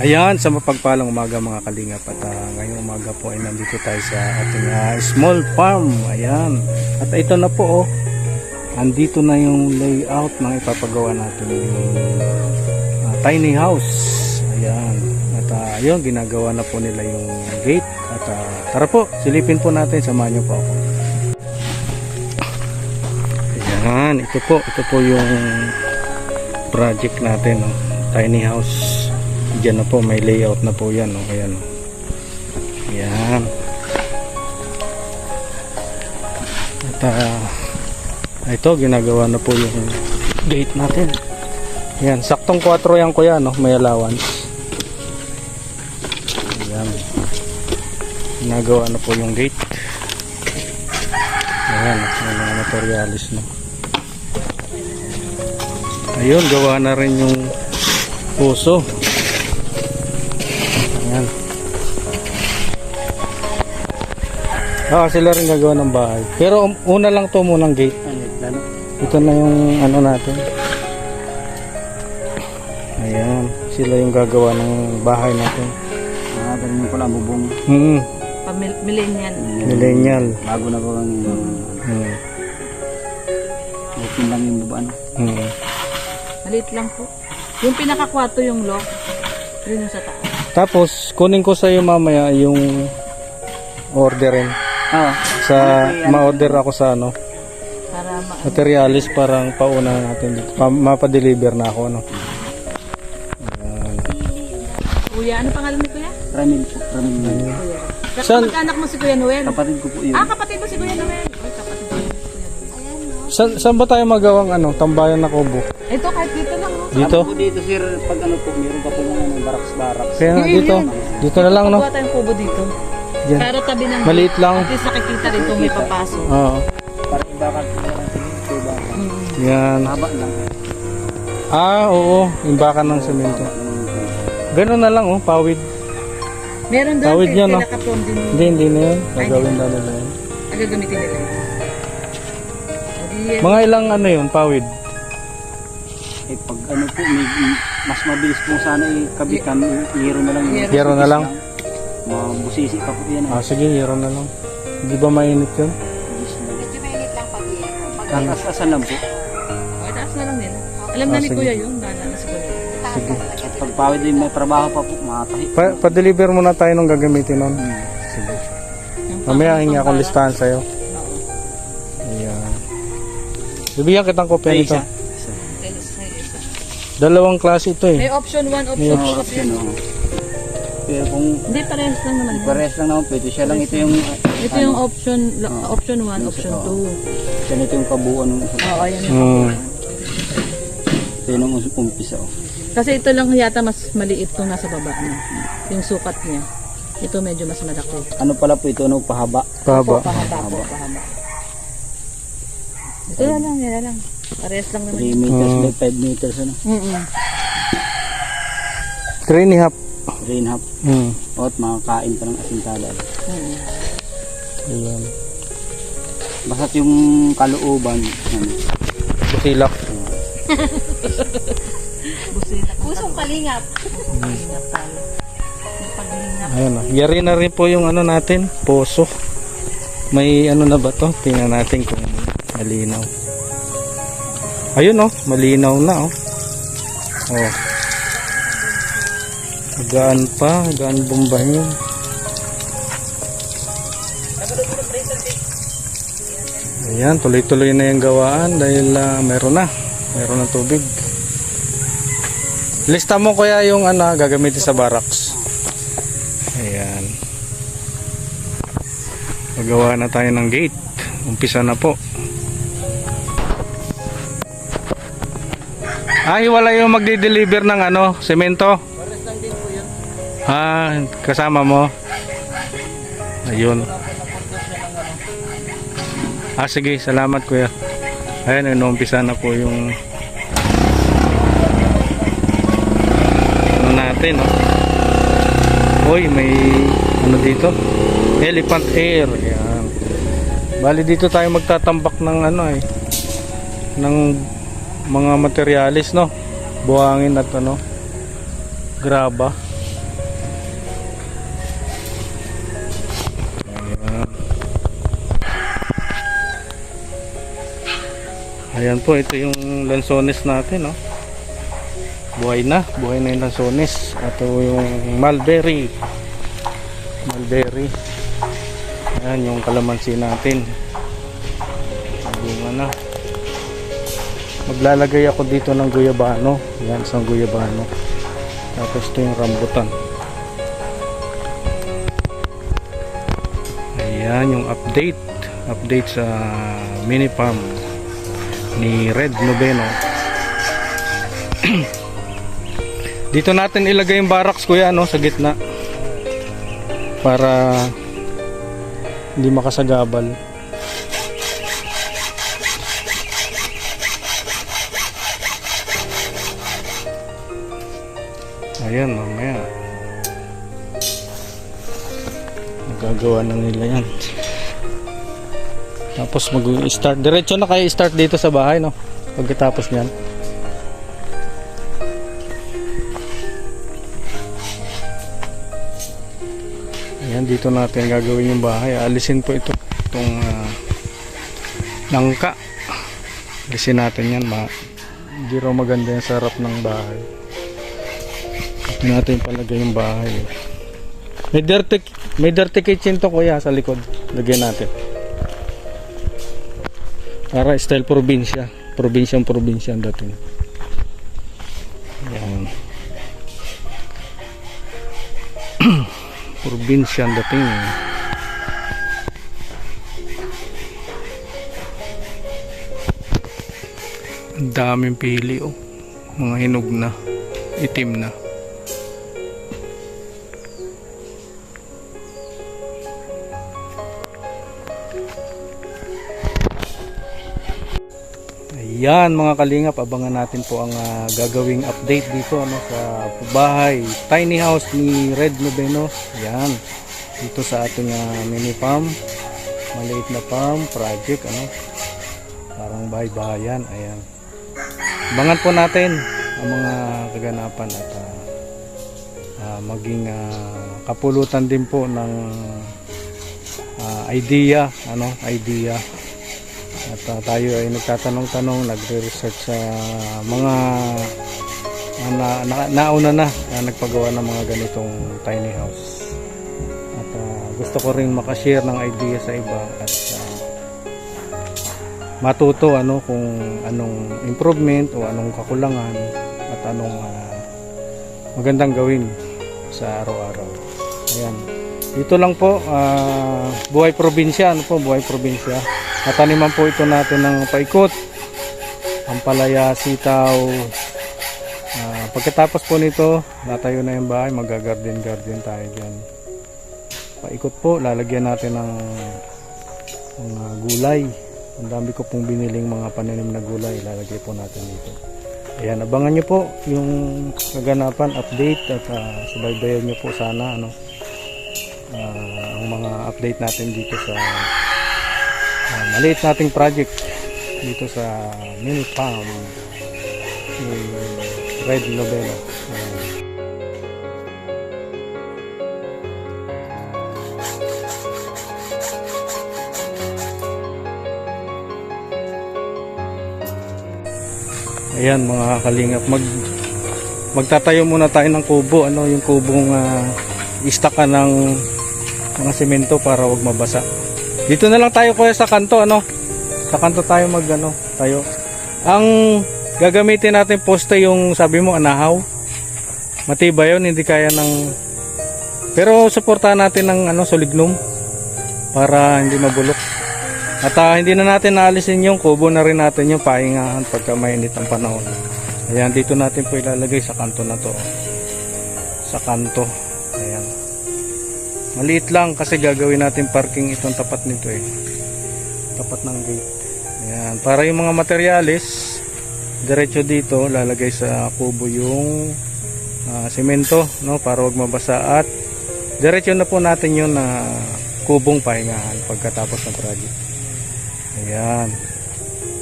Ayan, sa mapagpalang umaga mga kalingap at ngayong umaga po ay nandito tayo sa ating small farm. Ayan, at ito na po andito na yung layout ng ipapagawa natin yung tiny house. Ayan, at ayun, ginagawa na po nila yung gate at tara po, silipin po natin, samahan niyo po ako. Ayan, ito po yung project natin, tiny house. Diyan na po, may layout na po yan. Ayan. Ayan. At ito, ginagawa na po yung gate natin. Ayan, saktong 4 yan kuya, may allowance. Ayan. Ginagawa na po yung gate. Ayan, may mga materialis na. Ayun, gawa na rin yung puso. Ayan. Sila rin gagawa ng bahay. Pero una lang to munang gate. Ito na yung ano natin. Ayan. Sila yung gagawa ng bahay natin. Ganyan pala bubong. Millennial. Millennial. Bago na po ang open lang yung bubaan. Maliit lang po. Yung pinakakwato yung lock. Yun yung sa taas. Tapos kunin ko sa iyo mamaya yung orderin. Sa ma-order ako sa Para materialis, parang pauna natin dito. Mapa-deliver na ako Kuya, ano pangalan ni Kuya? Ramil po. Ramil. Saan? Anak mo si Kuya Noel? Kapatid ko po yun. Kapatid mo si Kuya Noel. Ay, kapatid mo si Kuya Noel. Saan ba tayo magawang tambayan na kubo? Ito, kahit dito lang. Dito? Po dito sir, pag po, meron pa po ng baraks-baraks. Kaya dito. Dito na lang Pagawa tayong kubo dito. Diyan. Pero tabi ng Maliit lang. At least nakikita rin kung may papasok. Oo. Para ibakal po lang sa iba. Yan. Haba lang. Oo. Imbakan ng semento. Ganun na lang pawid. Meron doon. Tawid yan, pinaka-prom din. Hindi na yan. Gagawin na nila yan. Gagamitin nila. Mga ilang yun, pawid? Pag po, mas mabilis po sana ikabitan, hero na lang. Hero na lang? Mabusisi pa po yan. Sige, hero na lang. Hindi ba mainit yun? Medyo mainit lang pag hero. Asan lang po. Taas na lang nila. Alam na ni sige. Kuya yun. Nana na si Kuya. Sige. Pag pawid din may trabaho pa po, makatahi. Pa-deliver muna tayo nung gagamitin nun. Sige. Mamaya hingi akong listahan sa'yo. Ayan. Bibigyan kitang kopya nito. Dalawang klase ito May option 1, option 2, option 2. Pero kung Hindi, parehas lang naman. pares lang naman pwede, siya lang ito yung Ito yung option 1, option 2. siya ito yung kabuuan ng Oo, ayan yung ito yung umpisa. Kasi ito lang yata mas maliit itong nasa baba niya. Yung sukat niya. Ito medyo mas malaki. Ano pala po ito, pahaba. Pahaba. Pahaba. Ito na lang, yan na lang. Parehas lang 3 naman. meters by 5 meters. 3 and a half. 3 and a half. At makakain pa ng asintala. Ayan. Basta yung kalooban. Busilak. Pusong kalingap. Ingat tayo. Yung paglingap. Ayan yari na rin po yung natin, poso. May na ba to? Tingnan natin kung malinaw. Ayun malinaw na Gaan pa, gaan bombahin. Ayan, tuloy-tuloy na yung gawaan dahil meron ng tubig. Lista mo kaya yung gagamitin sa barracks. Ayan. Magawa na tayo ng gate. Umpisa na po. Hiwala yung magdi-deliver ng semento. Kasama mo. Ayun. Sige, salamat kuya. Ayan, inuumpisa na po yung natin Uy, may dito, elephant air. Ayan. Bali dito tayo magtatambak ng ng mga materialis buhangin at graba. Ayan po, ito yung lansones natin, no? Buhay na yung lansones. Ito yung mulberry. Ayan yung kalamansi natin. Bunga na. Maglalagay ako dito ng guyabano. Ayan, isang guyabano. Tapos ito yung rambutan. Ayan yung update sa mini farm ni Red Noveno. Dito natin ilagay yung barracks, kuya, no, sa gitna para hindi makasagabal. Ayan, mamaya magagawa na nila yan. Tapos mag-start diretso na kayo start dito sa bahay, no, pagkatapos nyan. Ayan, dito natin gagawin yung bahay. Alisin po itong langka. Alisin natin yan. Hindi raw maganda yung sarap ng bahay. Ito natin palagay yung bahay. May dirty kitchen to, kuya, sa likod. Lagyan natin. Para style probinsya. Probinsya ang dating. Ayan. Probinsya ang dating. Ang daming pili, oh. Mga hinog na, itim na. Ayan mga kalingap, abangan natin po ang gagawing update dito, ano, sa bahay, tiny house ni Red Noveno. Ayan, dito sa ating mini farm, maliit na farm project, ano, parang bahay-bahayan. Ayan, abangan po natin ang mga kaganapan at maging kapulutan din po ng idea. At tayo ay nagtatanong-tanong, nagre-research sa mga nauna na nagpagawa ng mga ganitong tiny house. At gusto ko rin makashare ng idea sa iba at matuto, ano, kung anong improvement o anong kakulangan at anong magandang gawin sa araw-araw. Ayan. Dito lang po, buhay probinsya, buhay probinsya. Nataniman po ito natin ng paikot, ampalaya, sitaw. Pagkatapos po nito, natayo na yung bahay, mag-garden tayo dyan. Paikot po, lalagyan natin ng mga gulay. Ang dami ko pong biniling mga pananim na gulay, lalagay po natin dito. Ayan, abangan nyo po yung kaganapan, update, at subaybayan nyo po sana, ano, ang mga update natin dito sa maliit nating project dito sa mini farm ni Red Noveno. Ayan mga kalingap, magtatayo muna tayo ng kubo, ano, yung kubong istakan ng mga semento para wag mabasa. Dito na lang tayo, kuya, sa kanto, ano. Sa kanto tayo tayo. Ang gagamitin natin poste yung sabi mo anahaw. Matibay yun, hindi kaya ng, pero suportahan natin ng solignum para hindi mabulok. At hindi na natin naalisin yung kubo, na rin natin yung pahingahan pagka mainit ang panahon. Ayan, dito natin po ilalagay sa kanto na to. Sa kanto. Ayan. Maliit lang kasi gagawin natin parking itong tapat nito, tapat ng gate. Ayan, para yung mga materyales diretso dito, lalagay sa kubo yung semento, no, para wag mabasa, at diretso na po natin yung kubong pahingahan pagkatapos ng project. Ayan.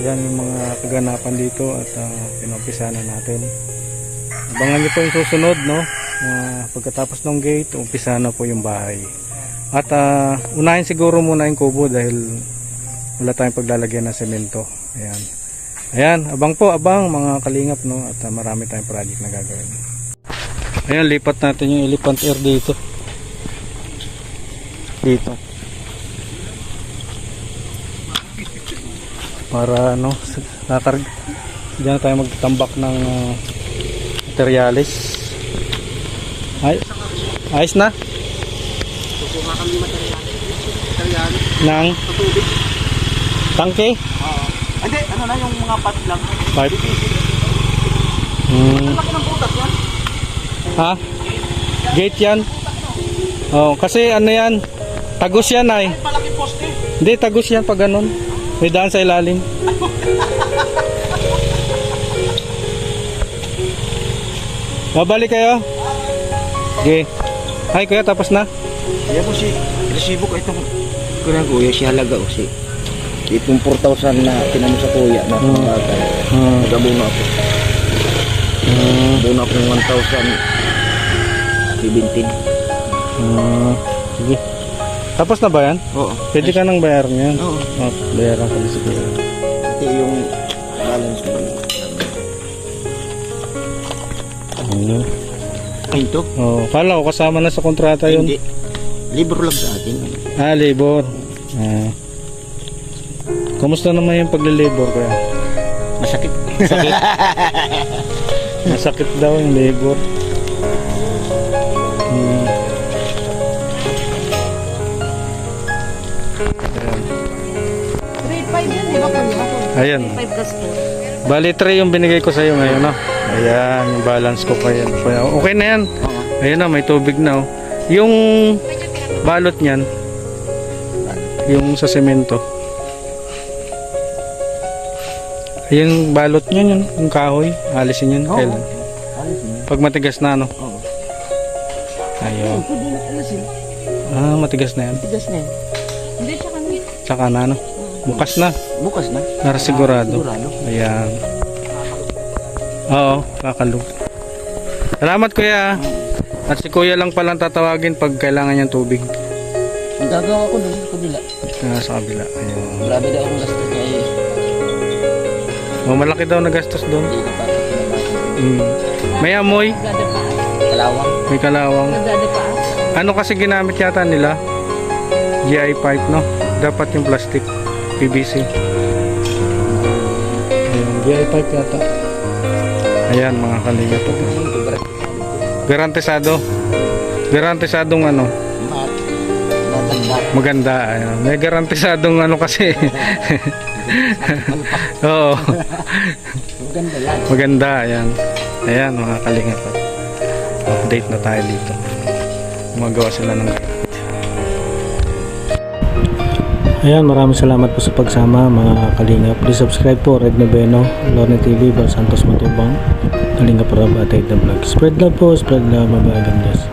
Ayan yung mga kaganapan dito at pinumpisa na natin. Abangan nyo po yung susunod, no? Pagkatapos ng gate, umpisa na po yung bahay. At unahin siguro muna yung kubo dahil wala tayong paglalagyan ng semento. Ayan. Ayan, abang mga kalingap, no? At marami tayong project na gagawin. Ayan, lipat natin yung elephant air dito. Para ano, diyan tayo magtambak ng materialis. Ayos na? Kukuha kami materialis. Ng Tubig. tangke? Hindi, ano na yung mga pipe lang. Pipe? Laki ng butas yan. Ha? Gate yan? Oh, kasi ano yan? Tagus yan ay. Palaki poste. Hindi, tagus yan pag ganun. May daan sa ilalim. Babalik kayo? Okay. Ay, kuya, tapos na? Kaya po si resibo ko itong kuya kuya si halaga o si itong 4,000 na tinamo sa kuya na bagay. Nag-abono ako. Abono ako ng 1,017. Sige. Tapos na ba yan? Oo. Pwede ka nang bayar niyan. Oo. Oh, bayaran ka sa kuya. Ito yung balance ko. Ay, ito? Oh, kala ko kasama na sa kontrata yun. Hindi. Libro lang sa atin. Labor. Kumusta naman yung pagle-labor kuya? Masakit. Masakit. Masakit daw yung labor. Grade 5 yan, di ba kuya? Ayan. 5 plus 4. Bali 3 yung binigay ko sa iyo ngayon, no? Ayan, yung balance ko pa yan. Okay na yan. Ayan na, may tubig na, oh. Yung balot niyan, yung sa semento. Yung balot niyan, yung kahoy, alisin yun. Oo. Kailan? Pag matigas na, no? Oo. Ayun. Pwede na alasin. Matigas na yan. Tigas na yan. Hindi siya kami. Tsaka na, no? Bukas na. Bukas na. Para sigurado. Sigurado. Ayan. Oo, kakalog. Salamat kuya. At si kuya lang palang tatawagin pag kailangan niyang tubig. Ang gagawa ko doon sa kabila. Sa kabila. Ayun. Grabe daw akong gastos kaya Malaki daw na gastos doon. hindi na pa May amoy, Nagdadapaas. kalawang. may kalawang. Nagdadapaas. Ano kasi ginamit yata nila? GI pipe, no? Dapat yung plastic, PVC. Ayun, GI pipe yata. Ayan mga kalinga po. Garantisado. Garantisadong ano? Maganda. Ayan. May garantisadong ano kasi. Oo. Maganda yan. Maganda. Ayan. Ayan mga kalinga po. Update na tayo dito. Gumagawa sila ng guide. Ayan, maraming salamat po sa pagsama mga kalingap. Please subscribe po, Red Noveno, Lorne TV, Bal Santos Matubang, Kalingap Rob at Aid the Vlog. Spread love po, spread love, bye-bye, God bless.